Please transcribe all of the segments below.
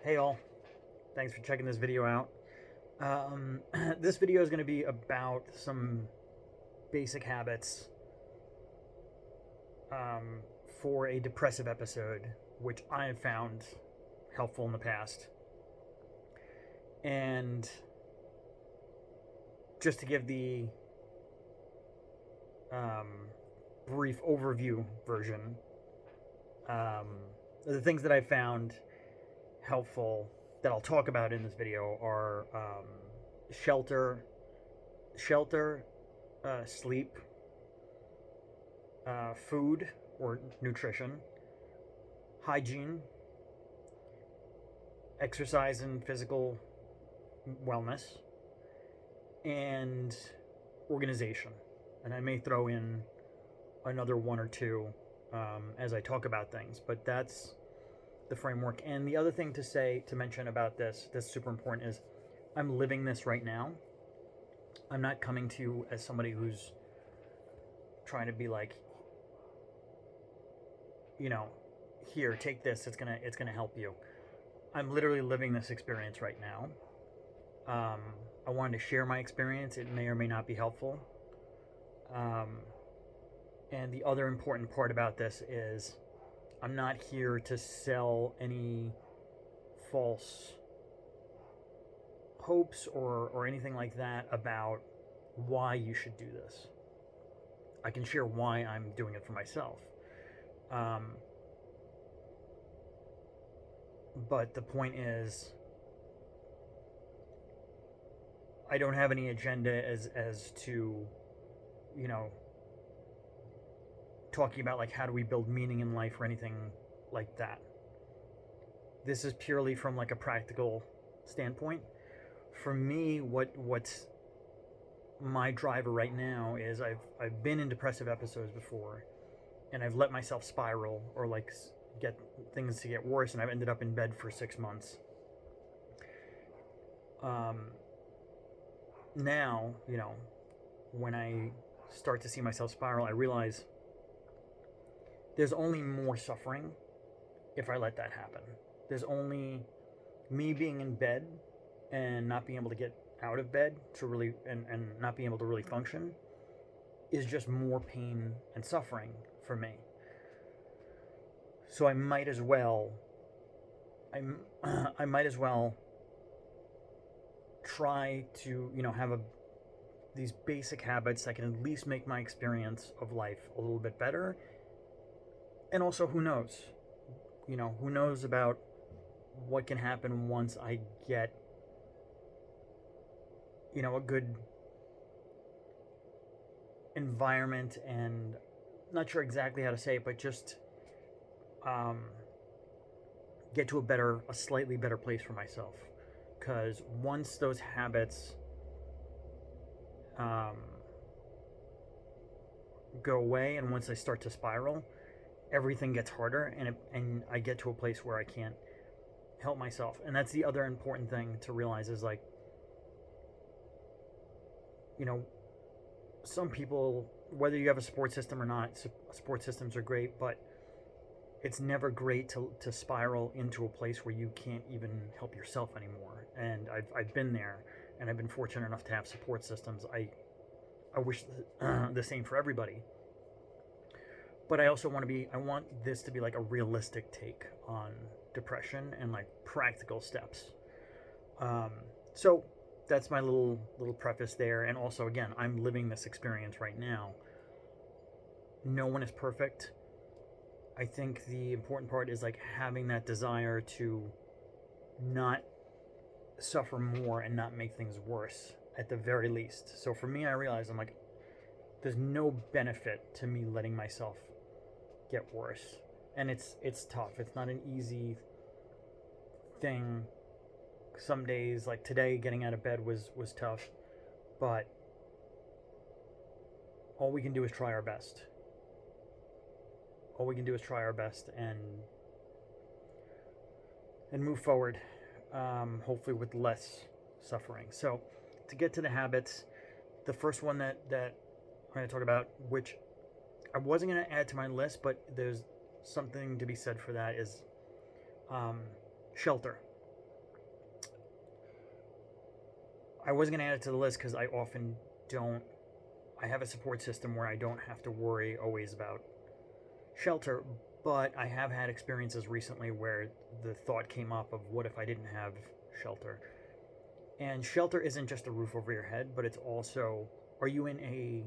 Hey all, thanks for checking this video out. This video is going to be about some basic habits um, for a depressive episode, which I have found helpful in the past. And just to give the um, brief overview version, um, the things that I found helpful that I'll talk about in this video are shelter, sleep, food or nutrition, hygiene, exercise and physical wellness, and organization. And I may throw in another one or two as I talk about things, but that's the framework. And the other thing to mention about this that's super important is I'm living this right now. I'm not coming to you as somebody who's trying to be like, here, take this, it's gonna help you. I'm literally living this experience right now. I wanted to share my experience. It may or may not be helpful. And the other important part about this is I'm not here to sell any false hopes or anything like that about why you should do this. I can share why I'm doing it for myself. But the point is, I don't have any agenda as to, talking about like how do we build meaning in life or anything like that. This is purely from like a practical standpoint. For me, what's my driver right now is I've been in depressive episodes before, and I've let myself spiral or like get things to get worse, and I've ended up in bed for 6 months. Now, when I start to see myself spiral, I realize there's only more suffering if I let that happen. There's only me being in bed and not being able to get out of bed to really and not being able to really function is just more pain and suffering for me. So I might as well try to, have these basic habits that can at least make my experience of life a little bit better. And also, who knows? Who knows about what can happen once I get, a good environment, and not sure exactly how to say it, but just get to a slightly better place for myself. Because once those habits go away, and once I start to spiral, everything gets harder, and I get to a place where I can't help myself. And that's the other important thing to realize is like, some people, whether you have a support system or not, support systems are great, but it's never great to spiral into a place where you can't even help yourself anymore. And I've been there, and I've been fortunate enough to have support systems. I wish the same for everybody. But I also I want this to be like a realistic take on depression and like practical steps. So that's my little preface there. And also, again, I'm living this experience right now. No one is perfect. I think the important part is like having that desire to not suffer more and not make things worse at the very least. So for me, I realize I'm like, there's no benefit to me letting myself get worse. And it's tough. It's not an easy thing. Some days, like today, getting out of bed was tough, but all we can do is try our best. All we can do is try our best and move forward, hopefully with less suffering. So to get to the habits, the first one that I'm going to talk about, which I wasn't going to add to my list, but there's something to be said for that, is shelter. I wasn't going to add it to the list because I often don't. I have a support system where I don't have to worry always about shelter, but I have had experiences recently where the thought came up of what if I didn't have shelter. And shelter isn't just a roof over your head, but it's also, are you in a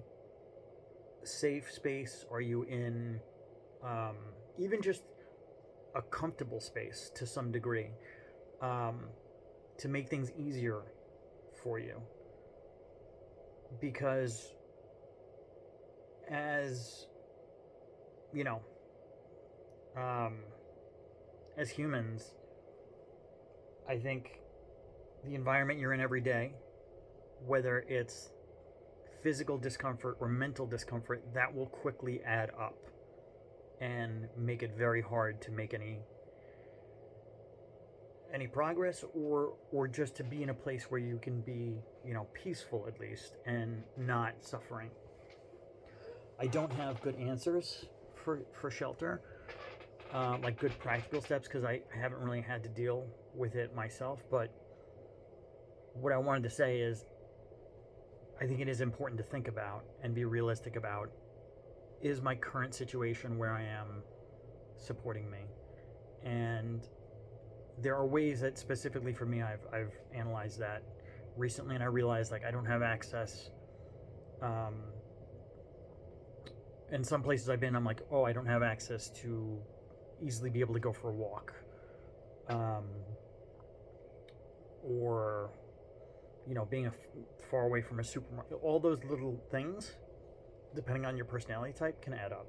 safe space? Are you in even just a comfortable space to some degree, to make things easier for you? Because as you know, as humans, I think the environment you're in every day, whether it's physical discomfort or mental discomfort, that will quickly add up and make it very hard to make any progress, or just to be in a place where you can be, peaceful at least and not suffering. I don't have good answers for shelter, like good practical steps, because I haven't really had to deal with it myself. But what I wanted to say is, I think it is important to think about and be realistic about, is my current situation where I am supporting me? And there are ways that specifically for me, I've analyzed that recently, and I realized like I don't have access. In some places I've been, I'm like, oh, I don't have access to easily be able to go for a walk, or being far away from a supermarket. All those little things, depending on your personality type, can add up.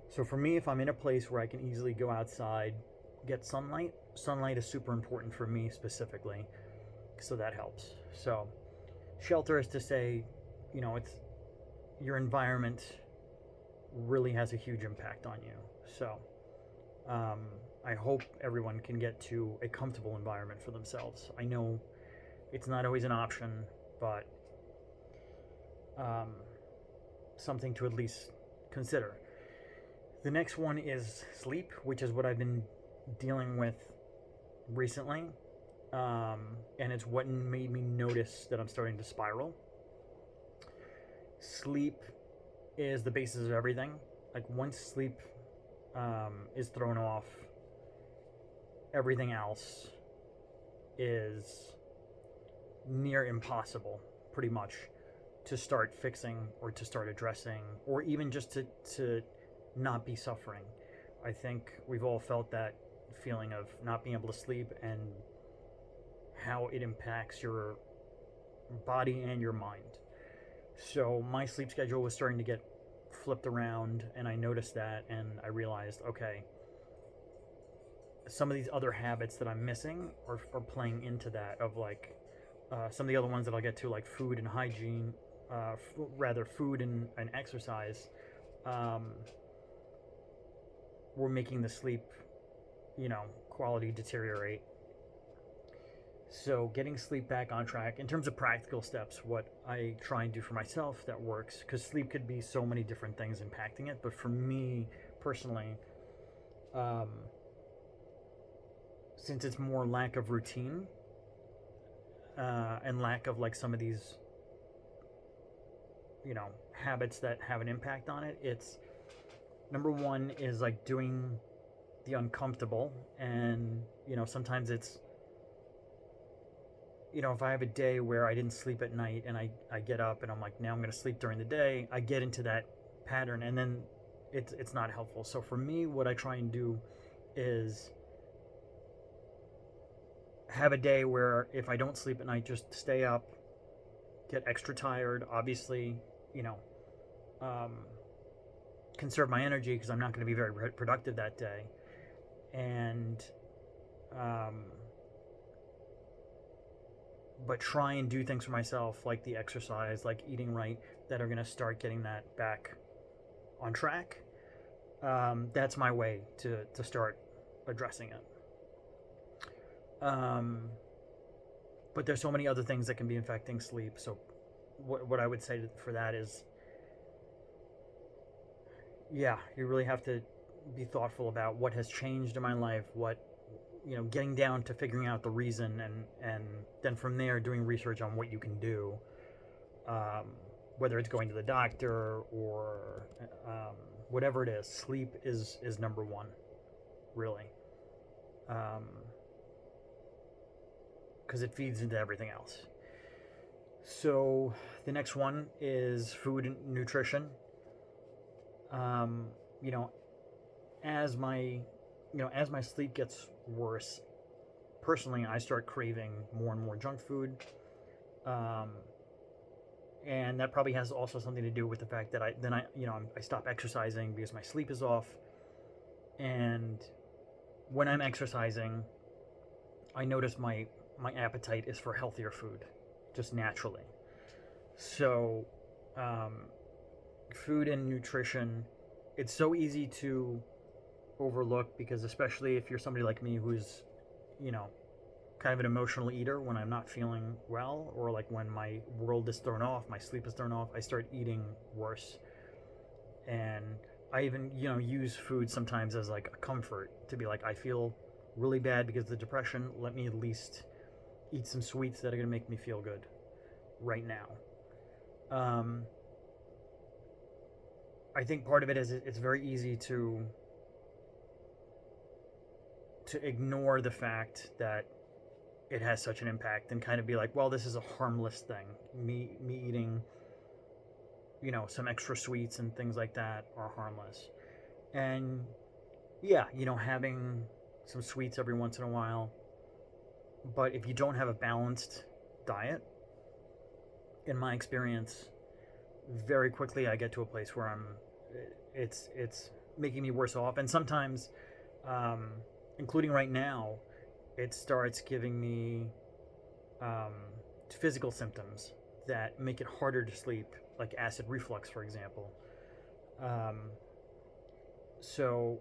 So for me, if I'm in a place where I can easily go outside, get sunlight is super important for me specifically, so that helps. So shelter is to say, it's your environment really has a huge impact on you. So I hope everyone can get to a comfortable environment for themselves. I know it's not always an option, but something to at least consider. The next one is sleep, which is what I've been dealing with recently, and it's what made me notice that I'm starting to spiral. Sleep is the basis of everything. Like once sleep is thrown off, everything else is near impossible, pretty much, to start fixing or to start addressing, or even just to not be suffering. I think we've all felt that feeling of not being able to sleep and how it impacts your body and your mind. So my sleep schedule was starting to get flipped around, and I noticed that, and I realized, okay, some of these other habits that I'm missing are playing into that, of like some of the other ones that I'll get to, like food and hygiene, food and exercise, were making the sleep, quality deteriorate. So getting sleep back on track, in terms of practical steps, what I try and do for myself that works, because sleep could be so many different things impacting it, but for me personally, since it's more lack of routine, and lack of like some of these, habits that have an impact on it, it's number one is like doing the uncomfortable. And sometimes it's, if I have a day where I didn't sleep at night and I get up and I'm like, now I'm going to sleep during the day, I get into that pattern, and then it's not helpful. So for me, what I try and do is have a day where if I don't sleep at night, just stay up, get extra tired, obviously, conserve my energy because I'm not going to be very productive that day, and but try and do things for myself, like the exercise, like eating right, that are going to start getting that back on track. That's my way to start addressing it. But there's so many other things that can be affecting sleep. So what I would say for that is, yeah, you really have to be thoughtful about what has changed in my life, what getting down to figuring out the reason, and then from there doing research on what you can do, whether it's going to the doctor or whatever it is. Sleep is number one, really, because it feeds into everything else. So the next one is food and nutrition. You know, as my sleep gets worse, personally, I start craving more and more junk food. And that probably has also something to do with the fact that I stop exercising because my sleep is off. And when I'm exercising, I notice my appetite is for healthier food, just naturally. So, food and nutrition, it's so easy to overlook, because especially if you're somebody like me who's, kind of an emotional eater, when I'm not feeling well, or like when my world is thrown off, my sleep is thrown off, I start eating worse. And I even, use food sometimes as like a comfort, to be like, I feel really bad because of the depression. Let me at least eat some sweets that are going to make me feel good right now. I think part of it is it's very easy to ignore the fact that it has such an impact, and kind of be like, well, this is a harmless thing. Me eating, some extra sweets and things like that are harmless. And yeah, having some sweets every once in a while. But if you don't have a balanced diet, in my experience, very quickly I get to a place where it's making me worse off. And sometimes, including right now, it starts giving me physical symptoms that make it harder to sleep, like acid reflux, for example. So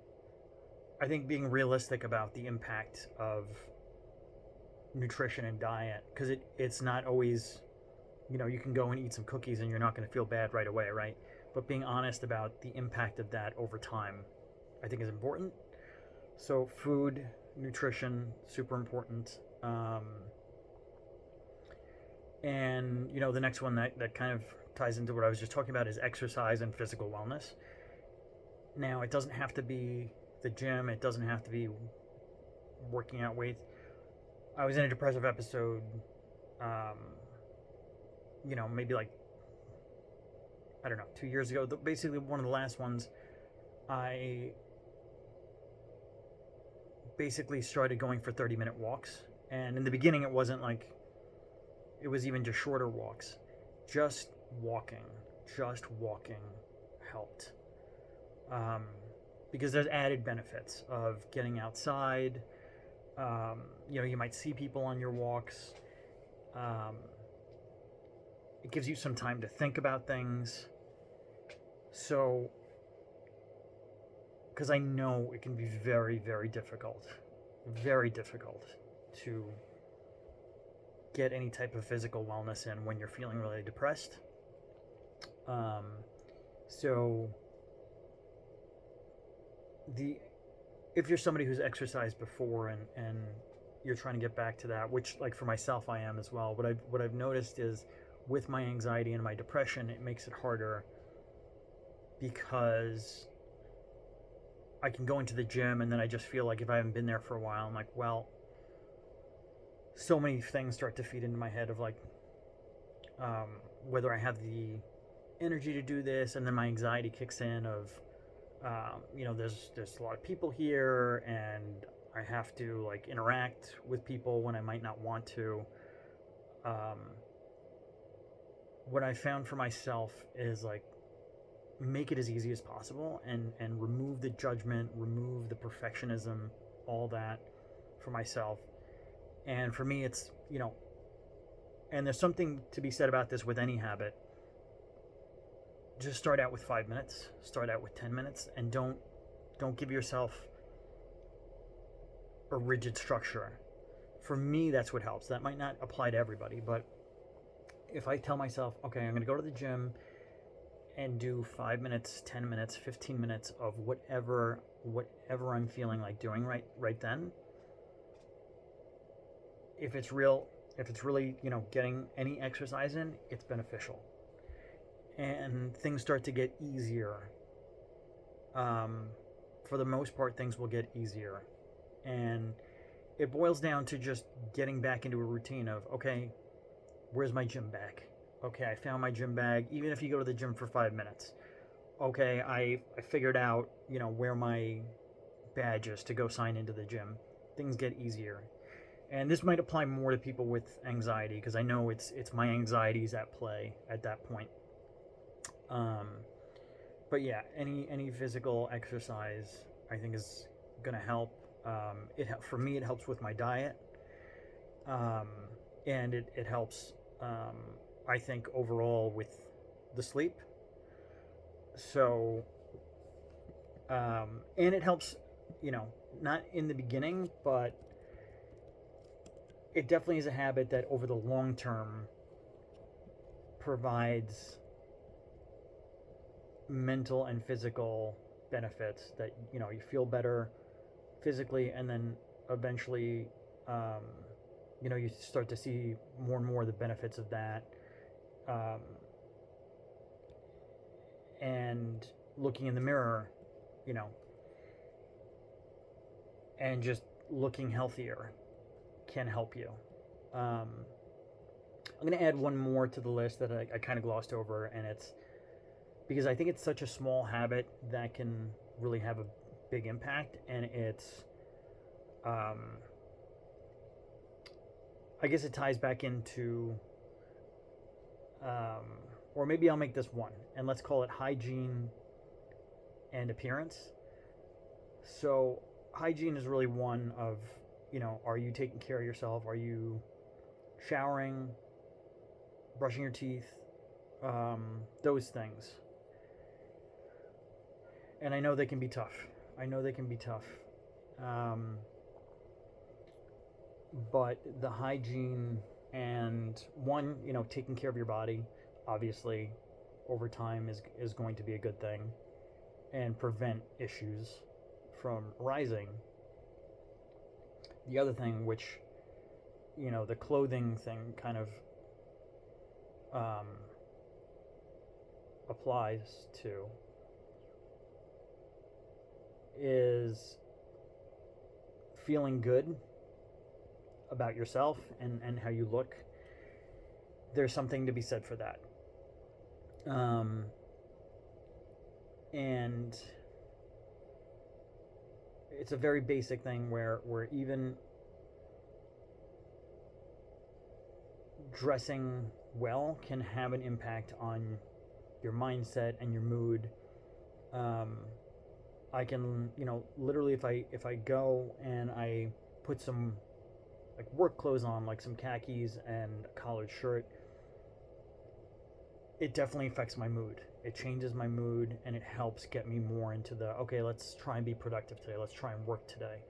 I think being realistic about the impact of nutrition and diet, because it's not always, you can go and eat some cookies and you're not going to feel bad right away, right? But being honest about the impact of that over time, I think, is important. So food, nutrition, super important. And the next one that kind of ties into what I was just talking about is exercise and physical wellness. Now, it doesn't have to be the gym, it doesn't have to be working out weights. I was in a depressive episode, maybe like, I don't know, 2 years ago. Basically, one of the last ones, I basically started going for 30-minute walks. And in the beginning, it wasn't like, it was even just shorter walks. Just walking helped. Because there's added benefits of getting outside. You might see people on your walks. It gives you some time to think about things. So, because I know it can be very, very difficult to get any type of physical wellness in when you're feeling really depressed. So if you're somebody who's exercised before and you're trying to get back to that, which, like, for myself, I am as well. What I've noticed is, with my anxiety and my depression, it makes it harder, because I can go into the gym and then I just feel like, if I haven't been there for a while, I'm like, well, so many things start to feed into my head of like, whether I have the energy to do this, and then my anxiety kicks in of, there's a lot of people here, and I have to like interact with people when I might not want to. What I found for myself is like, make it as easy as possible, and remove the judgment, remove the perfectionism, all that for myself. And for me, it's, and there's something to be said about this with any habit. Just start out with 5 minutes, start out with 10 minutes, and don't give yourself a rigid structure. For me, that's what helps. That might not apply to everybody, but if I tell myself, okay, I'm going to go to the gym and do 5 minutes, 10 minutes, 15 minutes of whatever I'm feeling like doing right then, if it's really, getting any exercise in, it's beneficial. And things start to get easier. For the most part, things will get easier. And it boils down to just getting back into a routine of, okay, where's my gym bag? Okay, I found my gym bag, even if you go to the gym for 5 minutes. Okay, I figured out, where my badge is to go sign into the gym. Things get easier. And this might apply more to people with anxiety, because I know it's my anxieties at play at that point. But yeah, any physical exercise I think is gonna help. For me, it helps with my diet, and it helps. I think overall with the sleep. So, and it helps, not in the beginning, but it definitely is a habit that over the long term provides mental and physical benefits, that you feel better physically, and then eventually you start to see more and more the benefits of that, and looking in the mirror, and just looking healthier can help you. I'm going to add one more to the list that I kind of glossed over, and it's because I think it's such a small habit that can really have a big impact, and it's, I guess it ties back into, or maybe I'll make this one, and let's call it hygiene and appearance. So hygiene is really one of, are you taking care of yourself? Are you showering, brushing your teeth, those things? And I know they can be tough. But the hygiene and one, taking care of your body, obviously, over time is going to be a good thing and prevent issues from arising. The other thing, which, the clothing thing kind of applies to, is feeling good about yourself and how you look. There's something to be said for that. And it's a very basic thing where even dressing well can have an impact on your mindset and your mood. I can, literally if I go and I put some like work clothes on, like some khakis and a collared shirt, it definitely affects my mood. It changes my mood, and it helps get me more into the, okay, let's try and be productive today. Let's try and work today.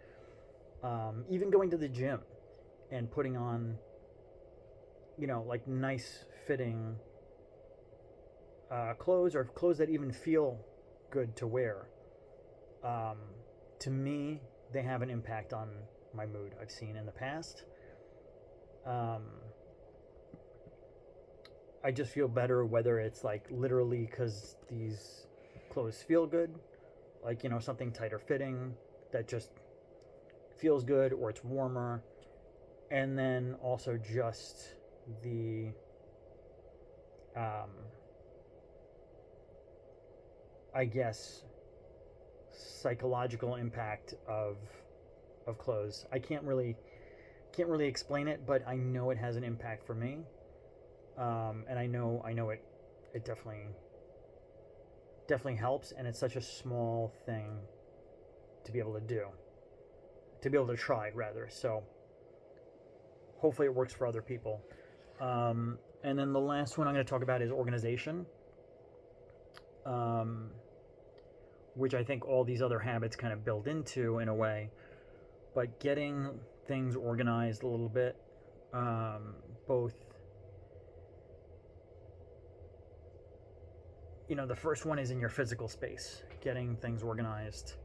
Even going to the gym and putting on, like nice fitting clothes, or clothes that even feel good to wear. To me, they have an impact on my mood. I've seen in the past. I just feel better, whether it's like literally because these clothes feel good, like, something tighter fitting that just feels good, or it's warmer. And then also just the, I guess, psychological impact of clothes. I can't really explain it, but I know it has an impact for me. And I know it definitely helps, and it's such a small thing to be able to try rather. So hopefully it works for other people. And then the last one I'm going to talk about is organization, which I think all these other habits kind of build into in a way. But getting things organized a little bit, both, the first one is in your physical space, getting things organized.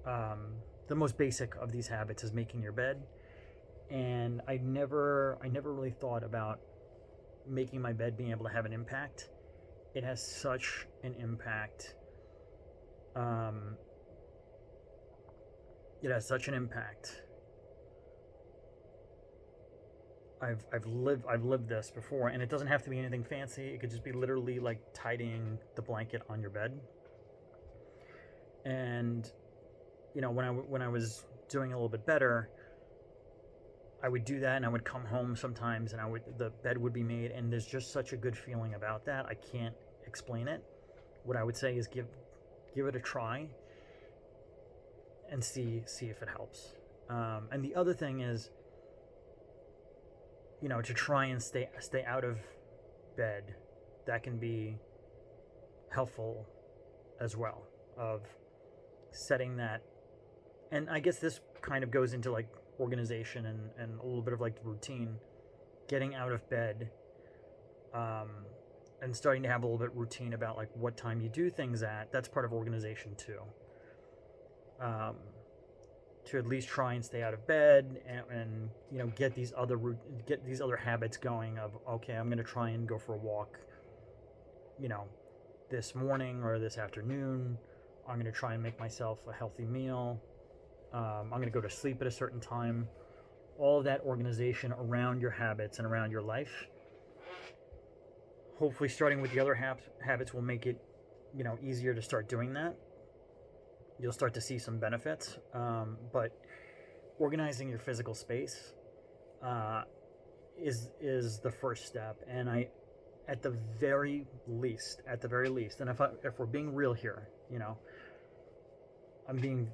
The most basic of these habits is making your bed. And I never really thought about making my bed being able to have an impact. It has such an impact. Um, it has such an impact. I've lived this before, and it doesn't have to be anything fancy. It could just be literally like tidying the blanket on your bed. And when I was doing a little bit better, I would do that, and I would come home sometimes, and the bed would be made, and there's just such a good feeling about that. I can't explain it. What I would say is give it a try and see if it helps. And the other thing is, to try and stay out of bed. That can be helpful as well. Of setting that, and I guess this kind of goes into like organization and a little bit of like routine, getting out of bed, and starting to have a little bit routine about like what time you do things at. That's part of organization too. To at least try and stay out of bed, and get these other habits going of, okay, I'm going to try and go for a walk, this morning or this afternoon. I'm going to try and make myself a healthy meal. I'm going to go to sleep at a certain time. All of that organization around your habits and around your life. Hopefully starting with the other habits will make it easier to start doing that. You'll start to see some benefits, but organizing your physical space is the first step. And at the very least, and if we're being real here, I'm being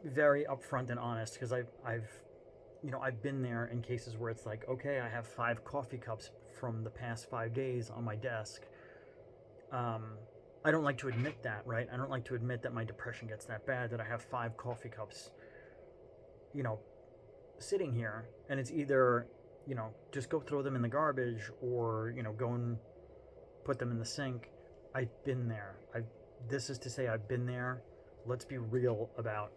very upfront and honest, because I've been there in cases where it's like, okay, I have 5 coffee cups from the past 5 days on my desk. I don't like to admit that, right? I don't like to admit that my depression gets that bad, that I have 5 coffee cups, sitting here, and it's either, just go throw them in the garbage, or, go and put them in the sink. I've been there. This is to say I've been there. Let's be real about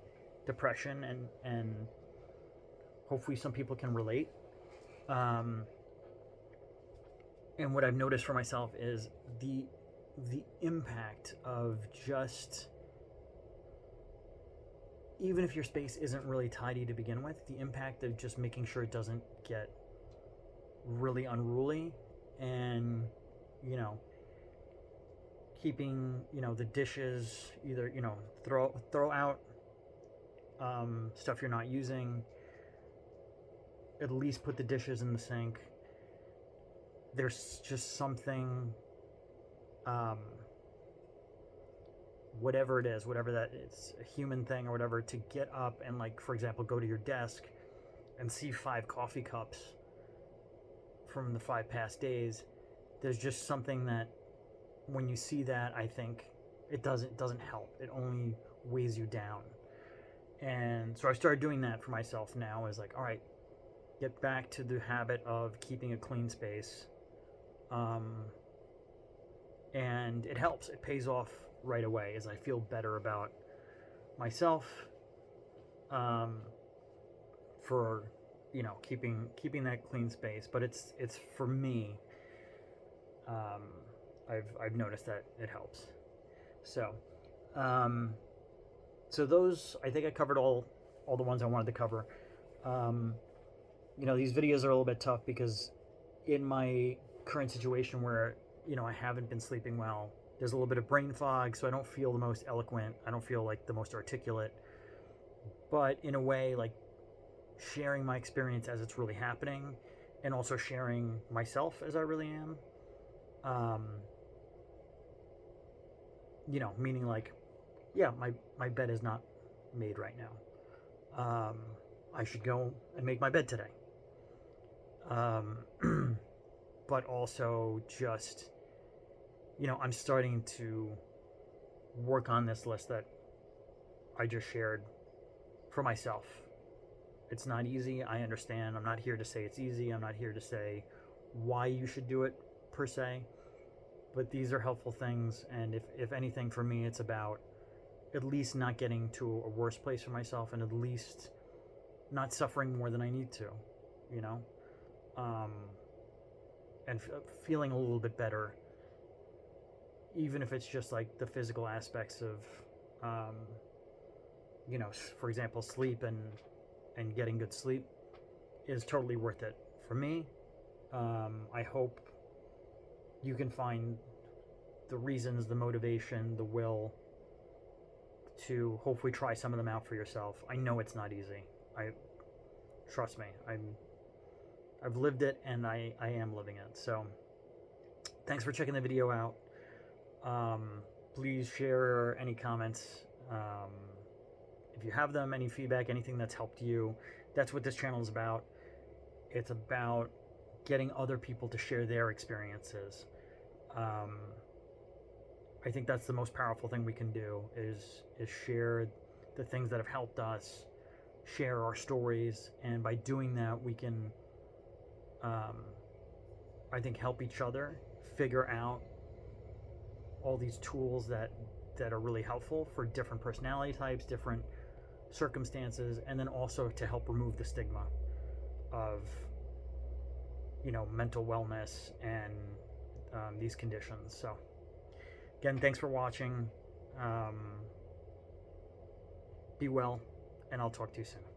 depression, and hopefully some people can relate. And what I've noticed for myself is the impact of just, even if your space isn't really tidy to begin with, the impact of just making sure it doesn't get really unruly, and keeping the dishes, either throw out stuff you're not using, at least put the dishes in the sink. There's just something, whatever it is, whatever that it's a human thing or whatever, to get up and, like, for example, go to your desk and see 5 coffee cups from the 5 past days. There's just something that when you see that, I think it doesn't help. It only weighs you down. And so I started doing that for myself now, is like, all right, get back to the habit of keeping a clean space. And it helps. It pays off right away, as I feel better about myself, for keeping that clean space. But it's for me. I've noticed that it helps. So those, I think I covered all the ones I wanted to cover. These videos are a little bit tough because in my current situation where I haven't been sleeping well, there's a little bit of brain fog, so I don't feel the most eloquent. I don't feel like the most articulate. But in a way, like, sharing my experience as it's really happening, and also sharing myself as I really am. Meaning, like, yeah, my bed is not made right now. I should go and make my bed today. But also just, I'm starting to work on this list that I just shared for myself. It's not easy, I understand. I'm not here to say it's easy. I'm not here to say why you should do it, per se. But these are helpful things, and if anything, for me, it's about at least not getting to a worse place for myself, and at least, not suffering more than I need to, you know, and feeling a little bit better, even if it's just like the physical aspects of, you know, for example, sleep and getting good sleep is totally worth it for me. I hope you can find the reasons, the motivation, the will to hopefully try some of them out for yourself. I know it's not easy. Trust me. I've lived it, and I am living it. So thanks for checking the video out. Please share any comments. If you have them, any feedback, anything that's helped you. That's what this channel is about. It's about getting other people to share their experiences. I think that's the most powerful thing we can do is share the things that have helped us, share our stories, and by doing that we can, I think, help each other figure out all these tools that are really helpful for different personality types, different circumstances, and then also to help remove the stigma of, you know, mental wellness and these conditions. So again, thanks for watching. Be well, and I'll talk to you soon.